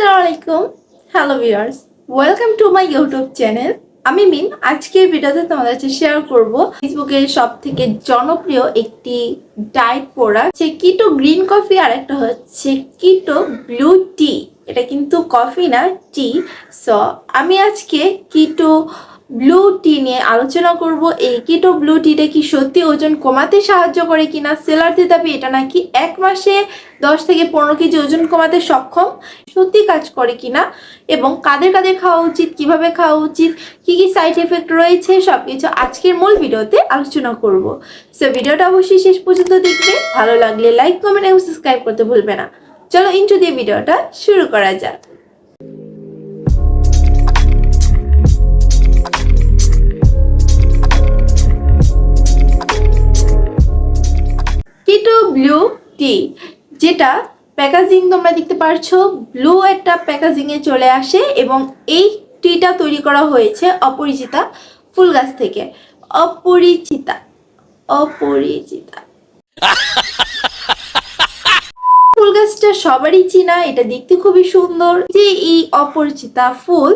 আসসালামু আলাইকুম hello viewers welcome to my YouTube channel. আমি মিম। আজকের ভিডিওতে তোমাদের সাথে শেয়ার করব ফেসবুকের সবথেকে জনপ্রিয় একটি ডায়েট প্রোডাক্ট, সে কিটো গ্রিন কফি আর একটা হচ্ছে কিটো ব্লু টি। এটা কিন্তু কফি না, টি। সো আমি আজকে কিটো ব্লু টি নিয়ে আলোচনা করব। এই কিটো ব্লু টিটা কি সত্যি ওজন কমাতে সাহায্য করে কিনা? সেলারদের দাবি এটা নাকি 1 মাসে 10 থেকে 15 কেজি ওজন কমাতে সক্ষম। সত্যি কাজ করে কিনা এবং কাদের কাদের খাওয়া উচিত, কিভাবে খাওয়া উচিত, কি কি সাইড এফেক্ট রয়েছে, সবকিছু আজকের মূল ভিডিওতে আলোচনা করব। সো ভিডিওটা অবশ্যই শেষ পর্যন্ত দেখবে। ভালো লাগলে লাইক, কমেন্ট এবং সাবস্ক্রাইব করতে ভুলবে না। চলো ইন্ট্রো দিয়ে ভিডিওটা শুরু করা যাক। কিটো ব্লু টি, যেটা প্যাকেজিং তোমরা দেখতে পারছো, ব্লু একটা প্যাকেজিং এ চলে আসে এবং এই টিটা তৈরি করা হয়েছে অপরিচিতা ফুল গাছ থেকে। অপরিচিতা ফুল গাছটা সবারই চিনা, এটা দেখতে খুবই সুন্দর। যে এই অপরিচিতা ফুল,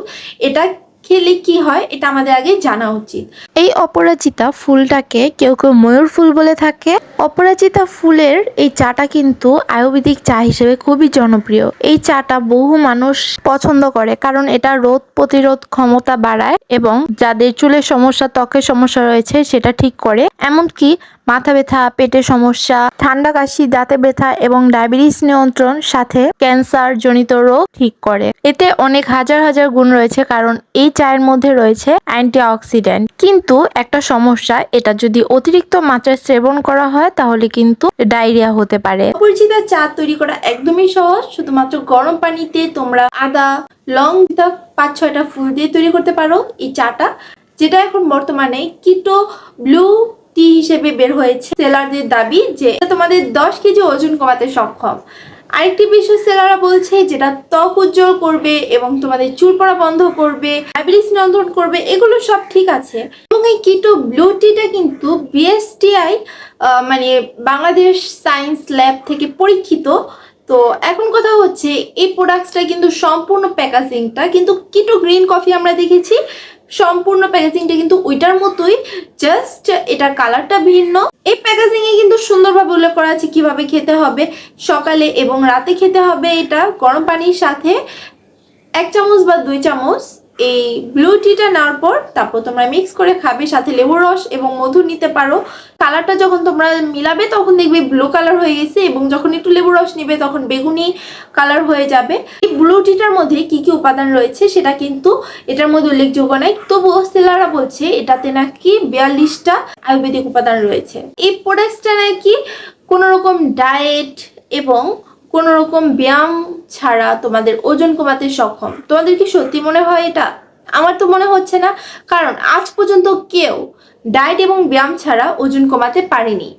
এটা খেলে কি হয় এটা আমাদের আগে জানা উচিত। এই অপরাজিতা ফুলটাকে কেউ কেউ ময়ূর ফুল বলে থাকে। অপরাজিতা ফুলের এই চাটা কিন্তু আয়ুর্বেদিক চা হিসেবে খুবই জনপ্রিয়। এই চাটা বহু মানুষ পছন্দ করে কারণ এটা রোগ প্রতিরোধ ক্ষমতা বাড়ায় এবং যাদের চুলের সমস্যা, ত্বকের সমস্যা রয়েছে সেটা ঠিক করে। এমনকি মাথা ব্যথা, পেটের সমস্যা, ঠান্ডা কাশি, দাঁতে ব্যথা এবং ডায়াবেটিস নিয়ন্ত্রণ, সাথে ক্যান্সার জনিত রোগ ঠিক করে। এতে অনেক হাজার হাজার গুণ রয়েছে কারণ এই চায়ের মধ্যে রয়েছে অ্যান্টিঅক্সিডেন্ট। কিন্তু একটা সমস্যা, এটা যদি অতিরিক্ত মাত্রায় সেবন করা হয় তাহলে কিন্তু ডায়রিয়া হতে পারে। অপরিচিতা চা তৈরি করা একদমই সহজ। শুধুমাত্র গরম পানিতে তোমরা আদা, লং, 5-6টা ফুল দিয়ে তৈরি করতে পারো এই চাটা, যেটা এখন বর্তমানে কিটো ব্লু টি হিসেবে বের হয়েছে। সেলারদের দাবি যে তোমাদের 10 কেজি ওজন কমাতে সক্ষম। আরেকটি বিষয় সেলাররা বলছে যেটা ত্বক উজ্জ্বল করবে এবং তোমাদের চুল পড়া বন্ধ করবে, ডায়াবেটিস নিয়ন্ত্রণ করবে, এগুলো সব ঠিক আছে। এবং এই কিটো ব্লু টিটা কিন্তু বিএসটিআই মানে বাংলাদেশ সায়েন্স ল্যাব থেকে পরীক্ষিত। তো এখন কথা হচ্ছে এই প্রোডাক্টসটা কিন্তু সম্পূর্ণ প্যাকেজিংটা কিন্তু কিটো গ্রিন কফি আমরা দেখেছি, সম্পূর্ণ প্যাকেজিংটা কিন্তু ওইটার মতোই, জাস্ট এটার কালারটা ভিন্ন। এই প্যাকেজিং এ কিন্তু সুন্দরভাবে উল্লেখ করা আছে কিভাবে খেতে হবে। সকালে এবং রাতে খেতে হবে এটা গরম পানির সাথে 1 চামচ বা 2 চামচ এই ব্লু টিটা নেওয়ার পর তারপর তোমরা মিক্স করে খাবে। সাথে লেবুর রস এবং মধু নিতে পারো। কালারটা যখন তোমরা মিলাবে তখন দেখবে ব্লু কালার হয়ে গেছে এবং যখন একটু লেবুর রস নিবে তখন বেগুনি কালার হয়ে যাবে। এই ব্লু টিটার মধ্যে কি কি উপাদান রয়েছে সেটা কিন্তু এটার মধ্যে উল্লেখযোগ্য নয়, তবুও সেলাররা বলছে এটাতে নাকি 42টা আয়ুর্বেদিক উপাদান রয়েছে। এই প্রোডাক্টসটা নাকি কোনো রকম ডায়েট এবং কোনো রকম ব্যায়াম ছাড়া তোমাদের ওজন কমাতে সক্ষম। তোমাদের কি সত্যি মনে হয় এটা? আমার তো মনে হচ্ছে না, কারণ আজ পর্যন্ত কেউ ডায়েট এবং ব্যায়াম ছাড়া ওজন কমাতে পারেনি।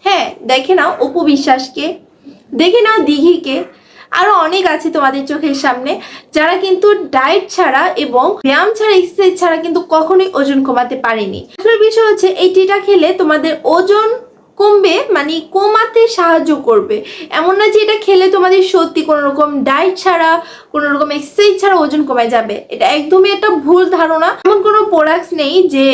হ্যাঁ, দেখে নাও অপু বিশ্বাসকে, দেখে নাও দিঘিকে, আরো অনেক আছে তোমাদের চোখের সামনে যারা কিন্তু ডায়েট ছাড়া এবং ব্যায়াম ছাড়া, এক্সারসাইজ ছাড়া কিন্তু কখনোই ওজন কমাতে পারেনি। আসলে বিষয় হচ্ছে এই টিটা খেলে তোমাদের ওজন কমবে, মানে কমাতে সাহায্য করবে। এমন না যে এটা খেলে তোমাদের সত্যি কোনো রকম ডায়েট ছাড়া, কোনো রকম এক্সারসাইজ ছাড়া ওজন কমে যাবে। এটা একদমই একটা ভুল ধারণা। এমন কোনো প্রোডাক্টস নেই যে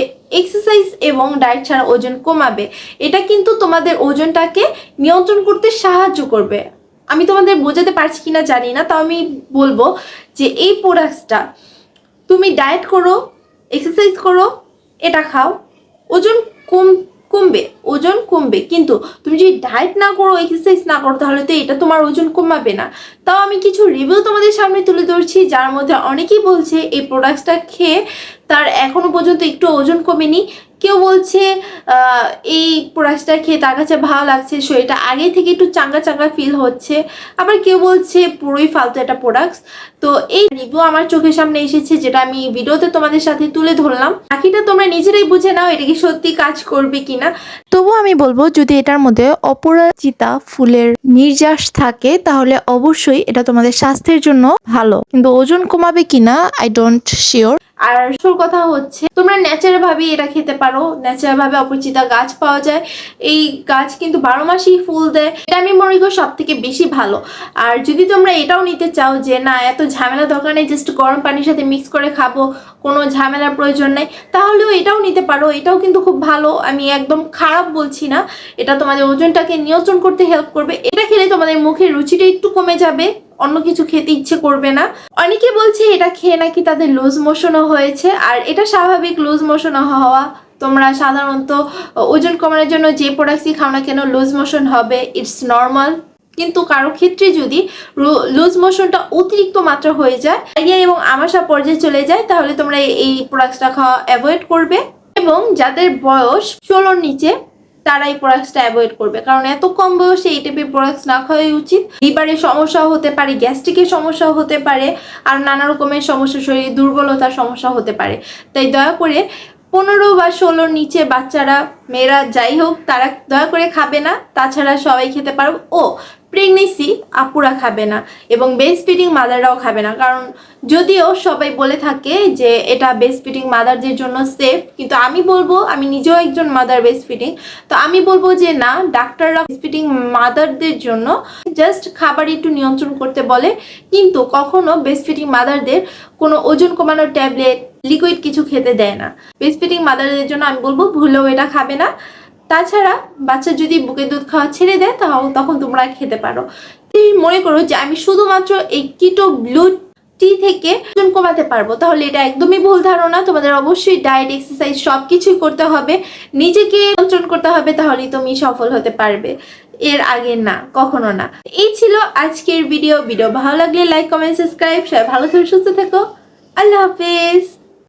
এক্সারসাইজ এবং ডায়েট ছাড়া ওজন কমাবে। এটা কিন্তু তোমাদের ওজনটাকে নিয়ন্ত্রণ করতে সাহায্য করবে। আমি তোমাদের বোঝাতে পারছি কিনা জানি না, তাও আমি বলবো যে এই প্রোডাক্টসটা তুমি ডায়েট করো, এক্সারসাইজ করো, এটা খাও, ওজন কমবে, ওজন কমবে। কিন্তু তুমি যদি ডায়েট না করো, এক্সারসাইজ না করো, তাহলে তো এটা তোমার ওজন কমাবে না। তাও আমি কিছু রিভিউ তোমাদের সামনে তুলে ধরছি যার মধ্যে অনেকেই বলছে এই প্রোডাক্টসটা খেয়ে তার এখনো পর্যন্ত একটু ওজন কমেনি। কেউ বলছে এই প্রোডাক্টসটা খেয়ে তার কাছে ভালো লাগছে, শরীরটা আগে থেকে একটু চাঙ্গা চাঙ্গা ফিল হচ্ছে। আবার কেউ বলছে পুরোই ফালতু একটা প্রোডাক্টস। তো এই রিভিউ আমার চোখের সামনে এসেছে, যেটা আমি ভিডিওতে তোমাদের সাথে তুলে ধরলাম। বাকিটা তোমরা নিজেরাই বুঝে নাও এটা কি সত্যি কাজ করবে কিনা। তবু আমি বলবো যদি এটার মধ্যে অপরাজিতা ফুলের নির্যাস থাকে তাহলে অবশ্যই এটা তোমাদের স্বাস্থ্যের জন্য ভালো, কিন্তু ওজন কমাবে কিনা আই ডোন্ট শিওর। আর আসল কথা হচ্ছে তোমরা ন্যাচারাল ভাবে এটা খেতে পারো। ন্যাচারাল ভাবে অপরিচিতা গাছ পাওয়া যায়, এই গাছ কিন্তু 12 মাসই ফুল দেয়। এটা আমি মনে করি সব থেকে বেশি ভালো। আর যদি তোমরা এটাও নিতে চাও যে না এত ঝামেলা দরকার নেই, জাস্ট গরম পানির সাথে মিক্স করে খাবো, কোনো ঝামেলার প্রয়োজন নেই, তাহলেও এটাও নিতে পারো। এটাও কিন্তু খুব ভালো, আমি একদম খারাপ বলছি না। এটা তোমাদের ওজনটাকে নিয়ন্ত্রণ করতে হেল্প করবে। এটা খেলে তোমাদের মুখের রুচিটা একটু কমে যাবে, অন্য কিছু খেতে ইচ্ছে করবে না। অনেকে বলছে এটা খেয়ে নাকি তাদের লুজ মোশনও হয়েছে, আর এটা স্বাভাবিক লুজ মোশন হওয়া। তোমরা সাধারণত ওজন কমানোর জন্য যে প্রোডাক্টসই খাও না কেন লুজ মোশন হবে, ইটস নর্মাল। কিন্তু কারো ক্ষেত্রে যদি লুজ মোশনটা অতিরিক্ত মাত্রা হয়ে যায়, ডায়রিয়া এবং আমাশা পর্যায়ে চলে যায়, তাহলে তোমরা এই প্রোডাক্টসটা খাওয়া অ্যাভয়েড করবে। এবং যাদের বয়স 16-র নিচে তারা এই প্রোডাক্টসটা অ্যাভয়েড করবে, কারণ এত কম বয়সে এই টাইপের প্রোডাক্টস না খাওয়াই উচিত। লিভারের সমস্যাও হতে পারে, গ্যাস্ট্রিকের সমস্যাও হতে পারে, আর নানা রকমের সমস্যা, শরীরে দুর্বলতার সমস্যা হতে পারে। তাই দয়া করে 15 বা 16-র নিচে বাচ্চারা, মেয়েরা যাই হোক, তারা দয়া করে খাবে না। তাছাড়া সবাই খেতে পারো। ও প্রেগনেন্সি আপুরা খাবে না এবং বেস্ট ফিডিং মাদাররাও খাবে না, কারণ যদিও সবাই বলে থাকে যে এটা বেস্ট ফিডিং মাদারদের জন্য সেফ, কিন্তু আমি বলবো, আমি নিজেও একজন মাদার বেস্ট ফিডিং, তো আমি বলবো যে না, ডাক্তাররা বেস্ট ফিডিং মাদারদের জন্য জাস্ট খাবার একটু নিয়ন্ত্রণ করতে বলে, কিন্তু কখনো বেস্ট ফিডিং মাদারদের কোনো ওজন কমানোর ট্যাবলেট, লিকুইড কিছু খেতে দেয় না। বেস্ট ফিডিং মাদারদের জন্য আমি বলবো ভুলেও এটা খাবে না। তাছাড়া বাচ্চা যদি বুকের দুধ খাওয়া ছেড়ে দেয় তখন তোমরা খেতে পারো। মনে করো যে আমি শুধুমাত্র এই কিটো ব্লু টি থেকে ওজন কমাতে পারবো, তাহলে এটা একদমই ভুল ধারণা। তোমাদের অবশ্যই ডায়েট, এক্সারসাইজ সবকিছুই করতে হবে, নিজেকে নিয়ন্ত্রণ করতে হবে, তাহলেই তুমি সফল হতে পারবে। এর আগে না, কখনো না। এই ছিল আজকের ভিডিও। ভালো লাগলে লাইক, কমেন্ট, সাবস্ক্রাইব। সবাই ভালো থেকো, সুস্থ থেকো। আল্লাহ হাফেজ।